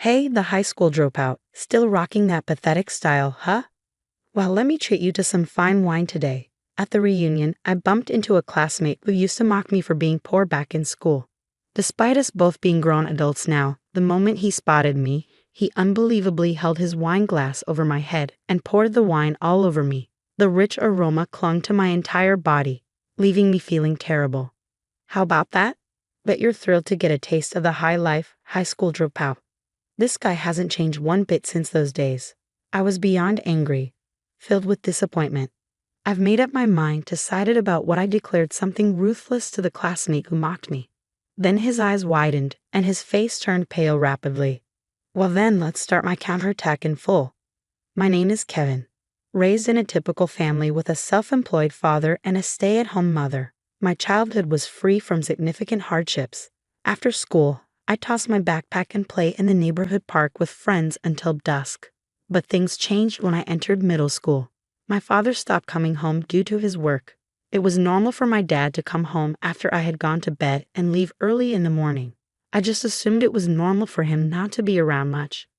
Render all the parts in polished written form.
Hey, the high school dropout, still rocking that pathetic style, huh? Well, let me treat you to some fine wine today. At the reunion, I bumped into a classmate who used to mock me for being poor back in school. Despite us both being grown adults now, the moment he spotted me, he unbelievably held his wine glass over my head and poured the wine all over me. The rich aroma clung to my entire body, leaving me feeling terrible. How about that? Bet you're thrilled to get a taste of the high life, high school dropout. This guy hasn't changed one bit since those days. I was beyond angry, filled with disappointment. I've made up my mind, decided about what I declared something ruthless to the classmate who mocked me. Then his eyes widened, and his face turned pale rapidly. Well then, let's start my counterattack in full. My name is Kevin. Raised in a typical family with a self-employed father and a stay-at-home mother, my childhood was free from significant hardships. After school, I tossed my backpack and play in the neighborhood park with friends until dusk. But things changed when I entered middle school. My father stopped coming home due to his work. It was normal for my dad to come home after I had gone to bed and leave early in the morning. I just assumed it was normal for him not to be around much.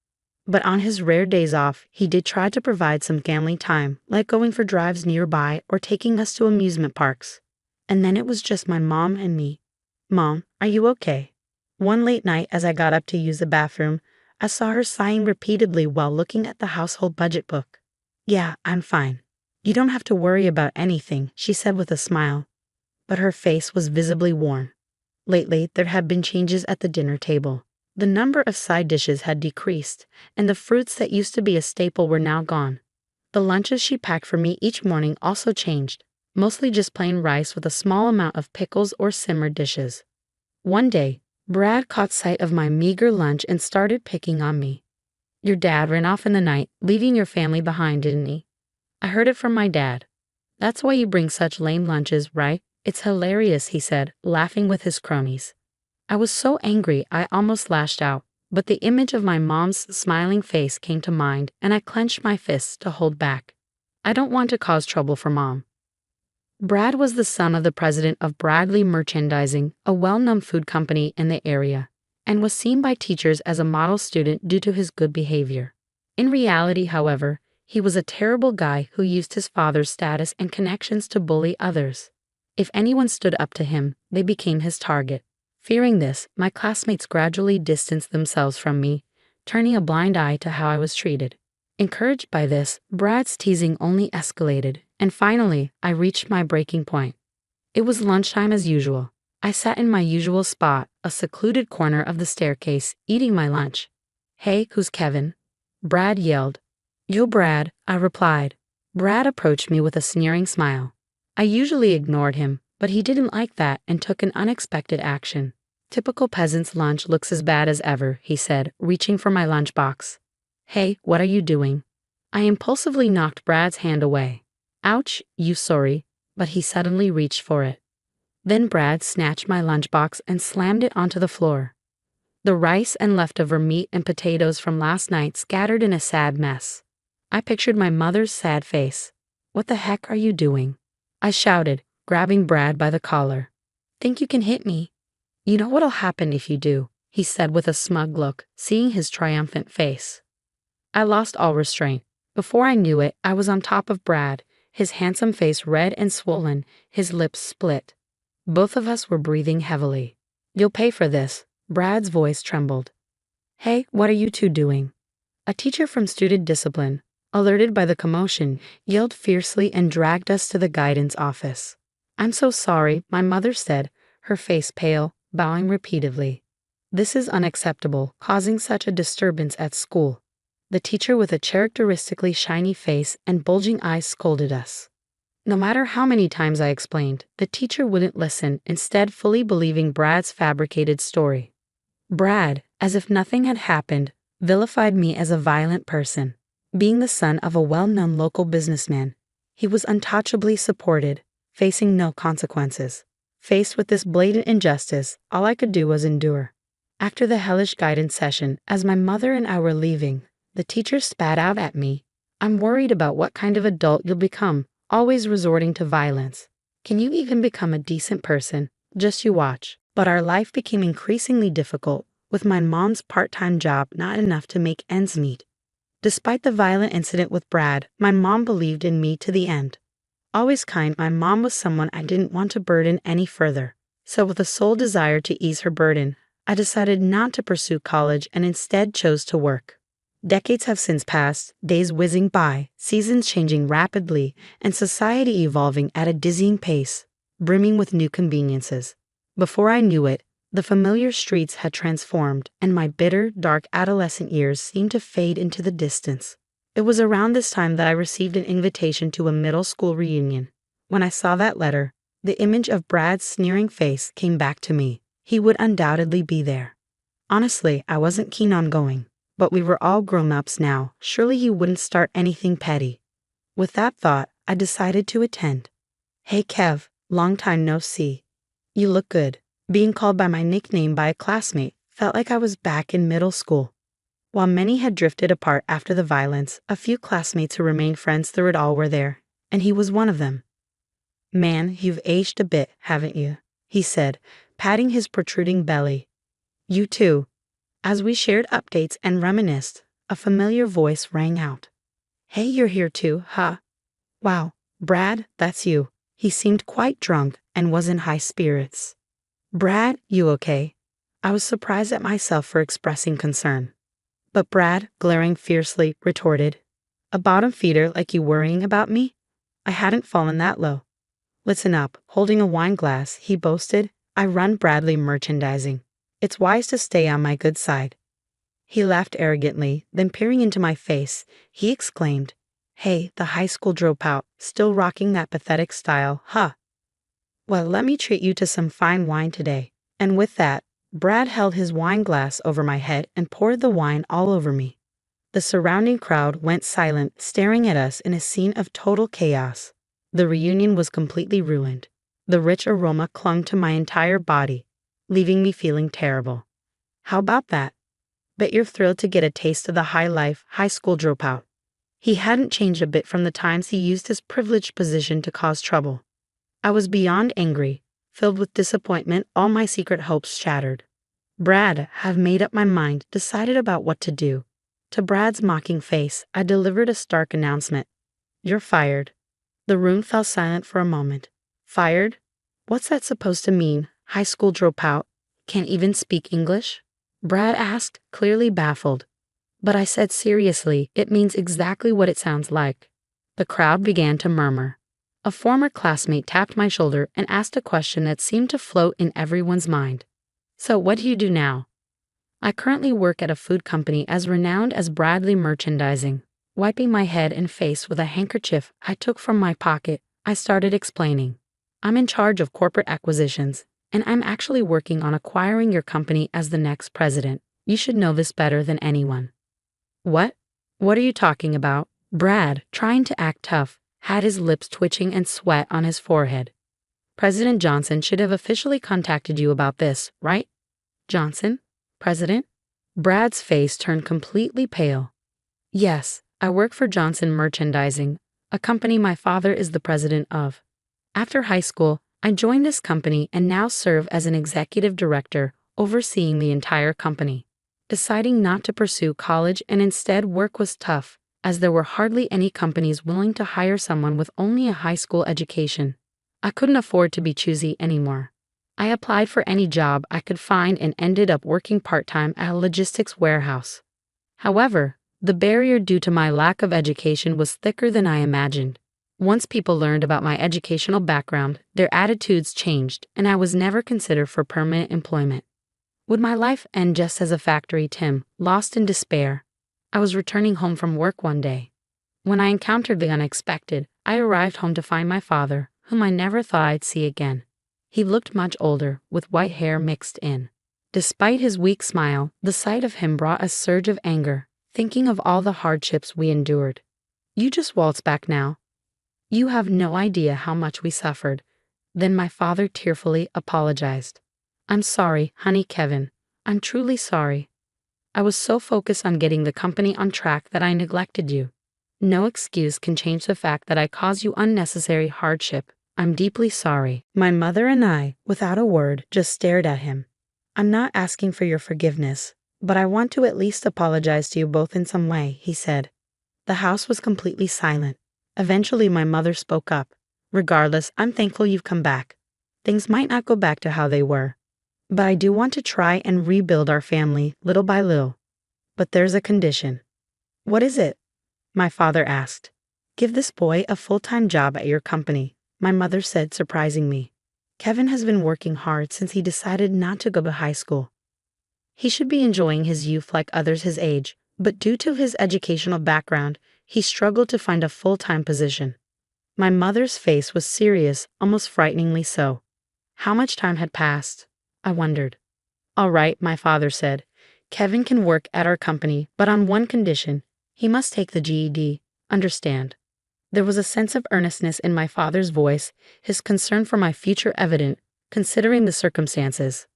But on his rare days off, he did try to provide some family time, like going for drives nearby or taking us to amusement parks. And then it was just my mom and me. Mom, are you okay? One late night as I got up to use the bathroom, I saw her sighing repeatedly while looking at the household budget book. Yeah, I'm fine. You don't have to worry about anything, she said with a smile. But her face was visibly worn. Lately, there had been changes at the dinner table. The number of side dishes had decreased, and the fruits that used to be a staple were now gone. The lunches she packed for me each morning also changed, mostly just plain rice with a small amount of pickles or simmered dishes. One day, Brad caught sight of my meager lunch and started picking on me. Your dad ran off in the night, leaving your family behind, didn't he? I heard it from my dad. That's why you bring such lame lunches, right? It's hilarious, he said, laughing with his cronies. I was so angry I almost lashed out, but the image of my mom's smiling face came to mind and I clenched my fists to hold back. I don't want to cause trouble for Mom. Brad was the son of the president of Bradley Merchandising, a well-known food company in the area, and was seen by teachers as a model student due to his good behavior. In reality, however, he was a terrible guy who used his father's status and connections to bully others. If anyone stood up to him, they became his target. Fearing this, my classmates gradually distanced themselves from me, turning a blind eye to how I was treated. Encouraged by this, Brad's teasing only escalated, and finally, I reached my breaking point. It was lunchtime as usual. I sat in my usual spot, a secluded corner of the staircase, eating my lunch. Hey, who's Kevin? Brad yelled. Yo, Brad, I replied. Brad approached me with a sneering smile. I usually ignored him, but he didn't like that and took an unexpected action. Typical peasant's lunch looks as bad as ever, he said, reaching for my lunchbox. Hey, what are you doing? I impulsively knocked Brad's hand away. Ouch, you sorry, but he suddenly reached for it. Then Brad snatched my lunchbox and slammed it onto the floor. The rice and leftover meat and potatoes from last night scattered in a sad mess. I pictured my mother's sad face. What the heck are you doing? I shouted, grabbing Brad by the collar. Think you can hit me? You know what'll happen if you do, he said with a smug look, seeing his triumphant face. I lost all restraint. Before I knew it, I was on top of Brad, his handsome face red and swollen, his lips split. Both of us were breathing heavily. You'll pay for this. Brad's voice trembled. Hey, what are you two doing? A teacher from student discipline, alerted by the commotion, yelled fiercely and dragged us to the guidance office. I'm so sorry, my mother said, her face pale, bowing repeatedly. This is unacceptable, causing such a disturbance at school. The teacher with a characteristically shiny face and bulging eyes scolded us. No matter how many times I explained, the teacher wouldn't listen, instead fully believing Brad's fabricated story. Brad, as if nothing had happened, vilified me as a violent person. Being the son of a well-known local businessman, he was untouchably supported, facing no consequences. Faced with this blatant injustice, all I could do was endure. After the hellish guidance session, as my mother and I were leaving, the teacher spat out at me. I'm worried about what kind of adult you'll become, always resorting to violence. Can you even become a decent person? Just you watch. But our life became increasingly difficult, with my mom's part-time job not enough to make ends meet. Despite the violent incident with Brad, my mom believed in me to the end. Always kind, my mom was someone I didn't want to burden any further. So with a sole desire to ease her burden, I decided not to pursue college and instead chose to work. Decades have since passed, days whizzing by, seasons changing rapidly, and society evolving at a dizzying pace, brimming with new conveniences. Before I knew it, the familiar streets had transformed, and my bitter, dark adolescent years seemed to fade into the distance. It was around this time that I received an invitation to a middle school reunion. When I saw that letter, the image of Brad's sneering face came back to me. He would undoubtedly be there. Honestly, I wasn't keen on going, but we were all grown-ups now. Surely he wouldn't start anything petty. With that thought, I decided to attend. "Hey Kev, long time no see. You look good." Being called by my nickname by a classmate felt like I was back in middle school. While many had drifted apart after the violence, a few classmates who remained friends through it all were there, and he was one of them. "Man, you've aged a bit, haven't you?" he said, patting his protruding belly. "You too." As we shared updates and reminisced, a familiar voice rang out. "Hey, you're here too, huh? Wow, Brad, that's you." He seemed quite drunk and was in high spirits. "Brad, you okay?" I was surprised at myself for expressing concern. But Brad, glaring fiercely, retorted, "A bottom feeder like you worrying about me?" I hadn't fallen that low. "Listen up," holding a wine glass, he boasted. "I run Bradley Merchandising. It's wise to stay on my good side." He laughed arrogantly, then peering into my face, he exclaimed, "Hey, the high school dropout, still rocking that pathetic style, huh? Well, let me treat you to some fine wine today." And with that, Brad held his wine glass over my head and poured the wine all over me. The surrounding crowd went silent, staring at us in a scene of total chaos. The reunion was completely ruined. The rich aroma clung to my entire body, leaving me feeling terrible. How about that? Bet you're thrilled to get a taste of the high life, high school dropout. He hadn't changed a bit from the times he used his privileged position to cause trouble. I was beyond angry, filled with disappointment, all my secret hopes shattered. "Brad, have made up my mind, decided about what to do." To Brad's mocking face, I delivered a stark announcement. "You're fired." The room fell silent for a moment. "Fired? What's that supposed to mean? High school dropout? Can't even speak English?" Brad asked, clearly baffled. But I said seriously, "It means exactly what it sounds like." The crowd began to murmur. A former classmate tapped my shoulder and asked a question that seemed to float in everyone's mind. "So what do you do now?" "I currently work at a food company as renowned as Bradley Merchandising." Wiping my head and face with a handkerchief I took from my pocket, I started explaining. "I'm in charge of corporate acquisitions, and I'm actually working on acquiring your company as the next president. You should know this better than anyone." "What? What are you talking about?" Brad, trying to act tough, had his lips twitching and sweat on his forehead. "President Johnson should have officially contacted you about this, right?" "Johnson? President?" Brad's face turned completely pale. "Yes, I work for Johnson Merchandising, a company my father is the president of. After high school, I joined this company and now serve as an executive director, overseeing the entire company. Deciding not to pursue college and instead work was tough, as there were hardly any companies willing to hire someone with only a high school education. I couldn't afford to be choosy anymore. I applied for any job I could find and ended up working part-time at a logistics warehouse. However, the barrier due to my lack of education was thicker than I imagined. Once people learned about my educational background, their attitudes changed, and I was never considered for permanent employment. Would my life end just as a factory Tim, lost in despair? I was returning home from work one day. When I encountered the unexpected, I arrived home to find my father, whom I never thought I'd see again. He looked much older, with white hair mixed in. Despite his weak smile, the sight of him brought a surge of anger, thinking of all the hardships we endured. "You just waltz back now. You have no idea how much we suffered." Then my father tearfully apologized. "I'm sorry, honey Kevin. I'm truly sorry. I was so focused on getting the company on track that I neglected you. No excuse can change the fact that I caused you unnecessary hardship. I'm deeply sorry." My mother and I, without a word, just stared at him. I'm not asking for your forgiveness, but I want to at least apologize to you both in some way, he said. The house was completely silent. Eventually, my mother spoke up. Regardless, I'm thankful you've come back. Things might not go back to how they were, but I do want to try and rebuild our family little by little. But there's a condition. What is it? My father asked. Give this boy a full-time job at your company, my mother said, surprising me. Kevin has been working hard since he decided not to go to high school. He should be enjoying his youth like others his age, but due to his educational background, he struggled to find a full-time position. My mother's face was serious, almost frighteningly so. How much time had passed? I wondered. All right, my father said. Kevin can work at our company, but on one condition. He must take the GED. Understand? There was a sense of earnestness in my father's voice, his concern for my future evident, considering the circumstances.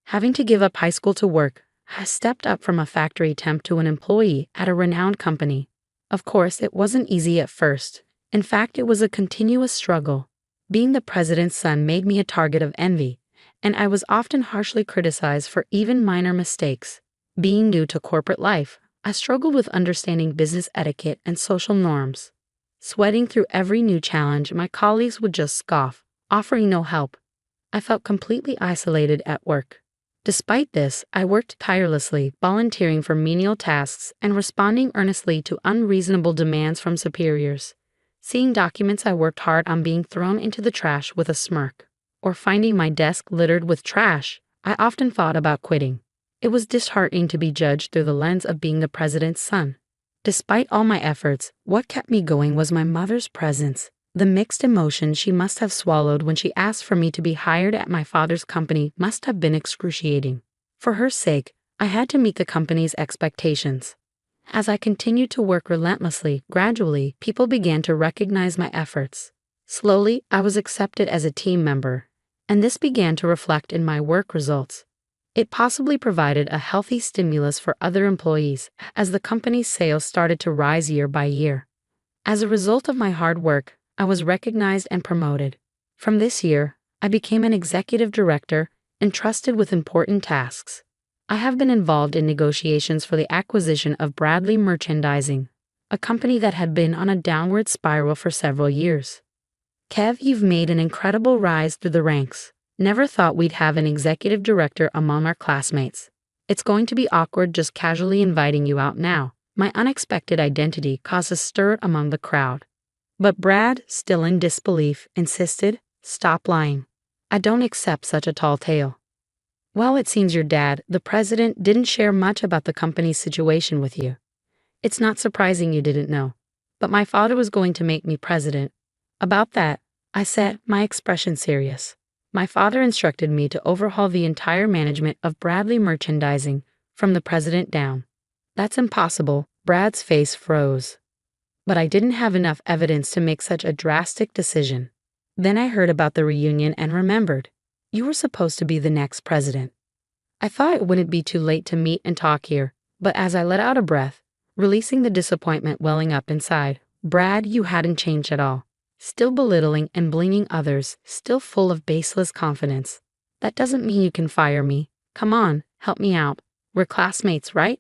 Having to give up high school to work, I stepped up from a factory temp to an employee at a renowned company. Of course, it wasn't easy at first. In fact, it was a continuous struggle. Being the president's son made me a target of envy, and I was often harshly criticized for even minor mistakes. Being new to corporate life, I struggled with understanding business etiquette and social norms. Sweating through every new challenge, my colleagues would just scoff, offering no help. I felt completely isolated at work. Despite this, I worked tirelessly, volunteering for menial tasks and responding earnestly to unreasonable demands from superiors. Seeing documents I worked hard on being thrown into the trash with a smirk, or finding my desk littered with trash, I often thought about quitting. It was disheartening to be judged through the lens of being the president's son. Despite all my efforts, what kept me going was my mother's presence. The mixed emotions she must have swallowed when she asked for me to be hired at my father's company must have been excruciating. For her sake, I had to meet the company's expectations. As I continued to work relentlessly, gradually, people began to recognize my efforts. Slowly, I was accepted as a team member, and this began to reflect in my work results. It possibly provided a healthy stimulus for other employees as the company's sales started to rise year by year. As a result of my hard work, I was recognized and promoted. From this year, I became an executive director entrusted with important tasks. I have been involved in negotiations for the acquisition of Bradley Merchandising, a company that had been on a downward spiral for several years. Kev, you've made an incredible rise through the ranks. Never thought we'd have an executive director among our classmates. It's going to be awkward just casually inviting you out now. My unexpected identity caused a stir among the crowd. But Brad, still in disbelief, insisted, "Stop lying. I don't accept such a tall tale." Well, it seems your dad, the president, didn't share much about the company's situation with you. It's not surprising you didn't know. But my father was going to make me president. About that, I said, my expression serious. My father instructed me to overhaul the entire management of Bradley Merchandising, from the president down. That's impossible. Brad's face froze. But I didn't have enough evidence to make such a drastic decision. Then I heard about the reunion and remembered. You were supposed to be the next president. I thought it wouldn't be too late to meet and talk here, but as I let out a breath, releasing the disappointment welling up inside, Brad, you hadn't changed at all. Still belittling and blaming others, still full of baseless confidence. That doesn't mean you can fire me. Come on, help me out. We're classmates, right?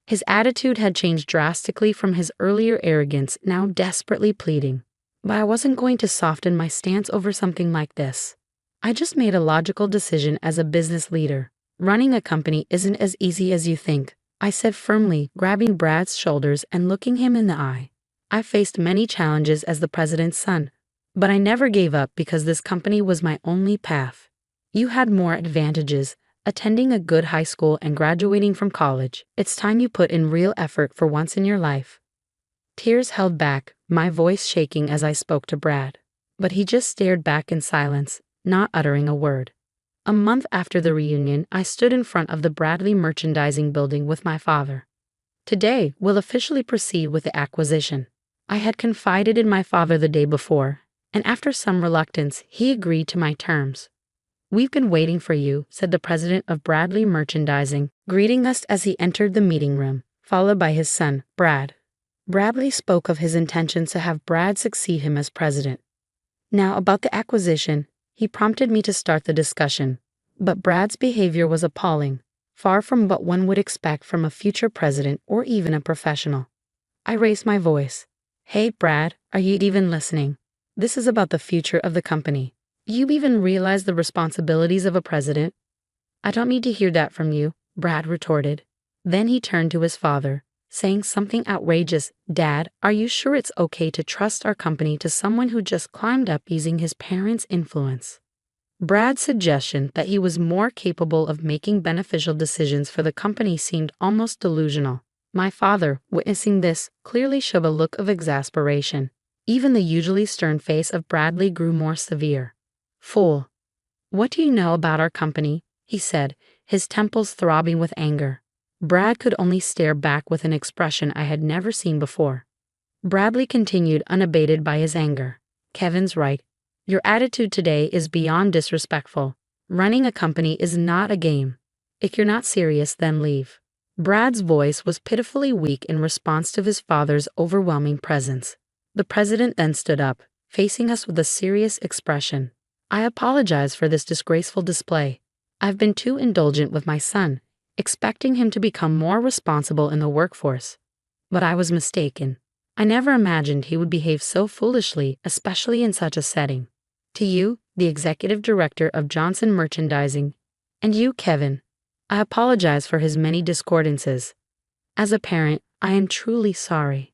His attitude had changed drastically from his earlier arrogance, now desperately pleading. But I wasn't going to soften my stance over something like this. I just made a logical decision as a business leader. Running a company isn't as easy as you think, I said firmly, grabbing Brad's shoulders and looking him in the eye. I faced many challenges as the president's son, but I never gave up because this company was my only path. You had more advantages, attending a good high school and graduating from college. It's time you put in real effort for once in your life. Tears held back, my voice shaking as I spoke to Brad. But he just stared back in silence, not uttering a word. A month after the reunion, I stood in front of the Bradley Merchandising building with my father. Today, we'll officially proceed with the acquisition. I had confided in my father the day before, and after some reluctance, he agreed to my terms. We've been waiting for you, said the president of Bradley Merchandising, greeting us as he entered the meeting room, followed by his son, Brad. Bradley spoke of his intentions to have Brad succeed him as president. Now, about the acquisition, he prompted me to start the discussion. But Brad's behavior was appalling, far from what one would expect from a future president or even a professional. I raised my voice. Hey, Brad, are you even listening? This is about the future of the company. Do you even realize the responsibilities of a president? I don't need to hear that from you, Brad retorted. Then he turned to his father, saying something outrageous. Dad, are you sure it's okay to trust our company to someone who just climbed up using his parents' influence? Brad's suggestion that he was more capable of making beneficial decisions for the company seemed almost delusional. My father, witnessing this, clearly showed a look of exasperation. Even the usually stern face of Bradley grew more severe. Fool. What do you know about our company? He said, his temples throbbing with anger. Brad could only stare back with an expression I had never seen before. Bradley continued unabated by his anger. Kevin's right. Your attitude today is beyond disrespectful. Running a company is not a game. If you're not serious, then leave. Brad's voice was pitifully weak in response to his father's overwhelming presence. The president then stood up, facing us with a serious expression. I apologize for this disgraceful display. I've been too indulgent with my son, expecting him to become more responsible in the workforce. But I was mistaken. I never imagined he would behave so foolishly, especially in such a setting. To you, the executive director of Johnson Merchandising, and you, Kevin, I apologize for his many discordances. As a parent, I am truly sorry.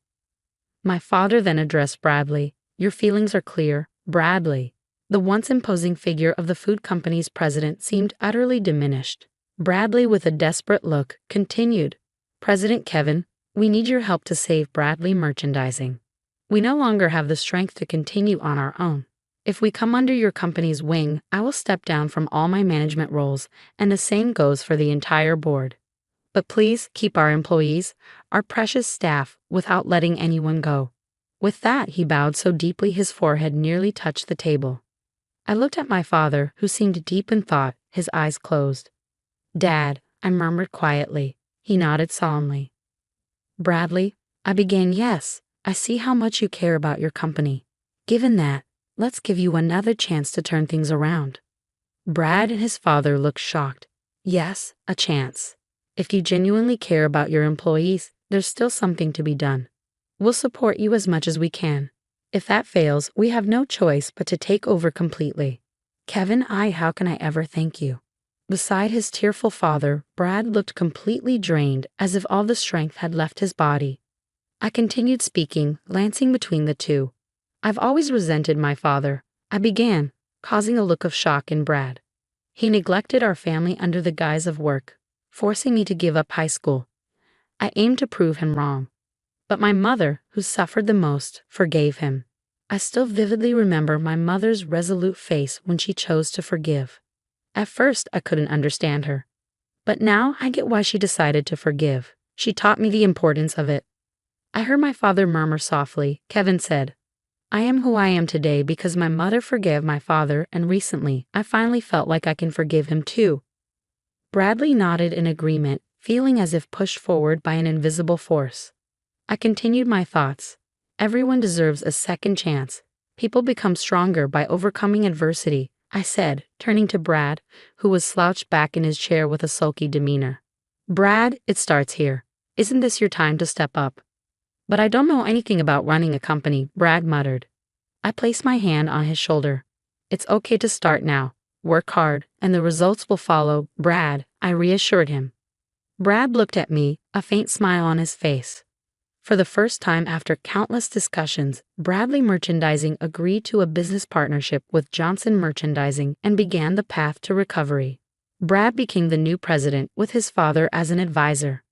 My father then addressed Bradley. Your feelings are clear, Bradley. The once imposing figure of the food company's president seemed utterly diminished. Bradley, with a desperate look, continued, President Kevin, we need your help to save Bradley Merchandising. We no longer have the strength to continue on our own. If we come under your company's wing, I will step down from all my management roles, and the same goes for the entire board. But please keep our employees, our precious staff, without letting anyone go. With that, he bowed so deeply his forehead nearly touched the table. I looked at my father, who seemed deep in thought, his eyes closed. Dad, I murmured quietly. He nodded solemnly. Bradley, I began, yes, I see how much you care about your company. Given that, let's give you another chance to turn things around. Brad and his father looked shocked. Yes, a chance. If you genuinely care about your employees, there's still something to be done. We'll support you as much as we can. If that fails, we have no choice but to take over completely. Kevin, how can I ever thank you? Beside his tearful father, Brad looked completely drained, as if all the strength had left his body. I continued speaking, glancing between the two. I've always resented my father, I began, causing a look of shock in Brad. He neglected our family under the guise of work, forcing me to give up high school. I aimed to prove him wrong. But my mother, who suffered the most, forgave him. I still vividly remember my mother's resolute face when she chose to forgive. At first, I couldn't understand her. But now I get why she decided to forgive. She taught me the importance of it. I heard my father murmur softly. Kevin said, I am who I am today because my mother forgave my father, and recently, I finally felt like I can forgive him too. Bradley nodded in agreement, feeling as if pushed forward by an invisible force. I continued my thoughts. Everyone deserves a second chance. People become stronger by overcoming adversity, I said, turning to Brad, who was slouched back in his chair with a sulky demeanor. Brad, it starts here. Isn't this your time to step up? But I don't know anything about running a company, Brad muttered. I placed my hand on his shoulder. It's okay to start now. Work hard, and the results will follow, Brad, I reassured him. Brad looked at me, a faint smile on his face. For the first time after countless discussions, Bradley Merchandising agreed to a business partnership with Johnson Merchandising and began the path to recovery. Brad became the new president with his father as an advisor.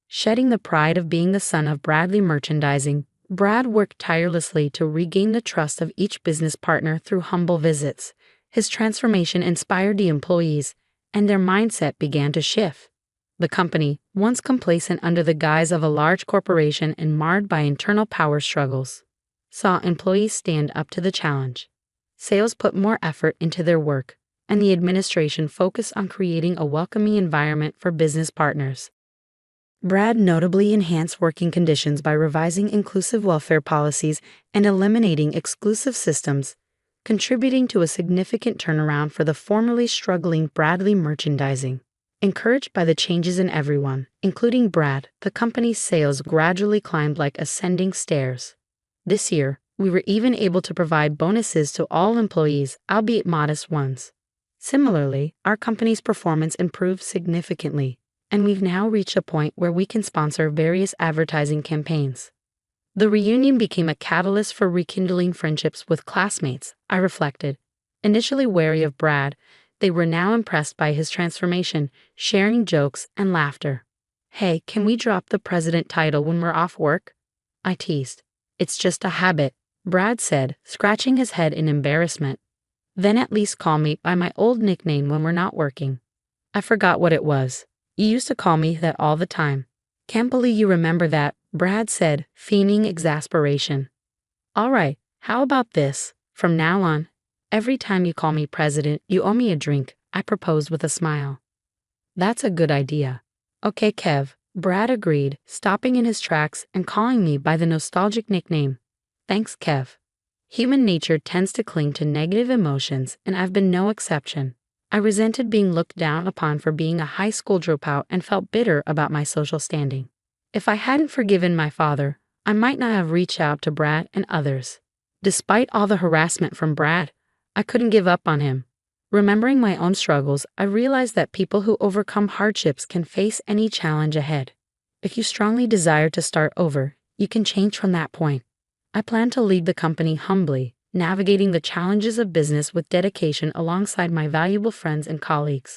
Shedding the pride of being the son of Bradley Merchandising, Brad worked tirelessly to regain the trust of each business partner through humble visits. His transformation inspired the employees, and their mindset began to shift. The company, once complacent under the guise of a large corporation and marred by internal power struggles, saw employees stand up to the challenge. Sales put more effort into their work, and the administration focused on creating a welcoming environment for business partners. Brad notably enhanced working conditions by revising inclusive welfare policies and eliminating exclusive systems. contributing to a significant turnaround for the formerly struggling Bradley merchandising. Encouraged by the changes in everyone, including Brad, the company's sales gradually climbed like ascending stairs. This year, we were even able to provide bonuses to all employees, albeit modest ones. Similarly, our company's performance improved significantly, and we've now reached a point where we can sponsor various advertising campaigns. The reunion became a catalyst for rekindling friendships with classmates, I reflected. Initially wary of Brad, they were now impressed by his transformation, sharing jokes and laughter. "Hey, can we drop the president title when we're off work?" I teased. "It's just a habit," Brad said, scratching his head in embarrassment. "Then at least call me by my old nickname when we're not working." I forgot what it was. "You used to call me that all the time." "Can't believe you remember that," Brad said, feigning exasperation. "All right, how about this? From now on, every time you call me president, you owe me a drink," I proposed with a smile. "That's a good idea." "Okay, Kev," Brad agreed, stopping in his tracks and calling me by the nostalgic nickname. "Thanks, Kev." Human nature tends to cling to negative emotions, and I've been no exception. I resented being looked down upon for being a high school dropout and felt bitter about my social standing. If I hadn't forgiven my father, I might not have reached out to Brad and others. Despite all the harassment from Brad, I couldn't give up on him. Remembering my own struggles, I realized that people who overcome hardships can face any challenge ahead. If you strongly desire to start over, you can change from that point. I plan to lead the company humbly, navigating the challenges of business with dedication alongside my valuable friends and colleagues.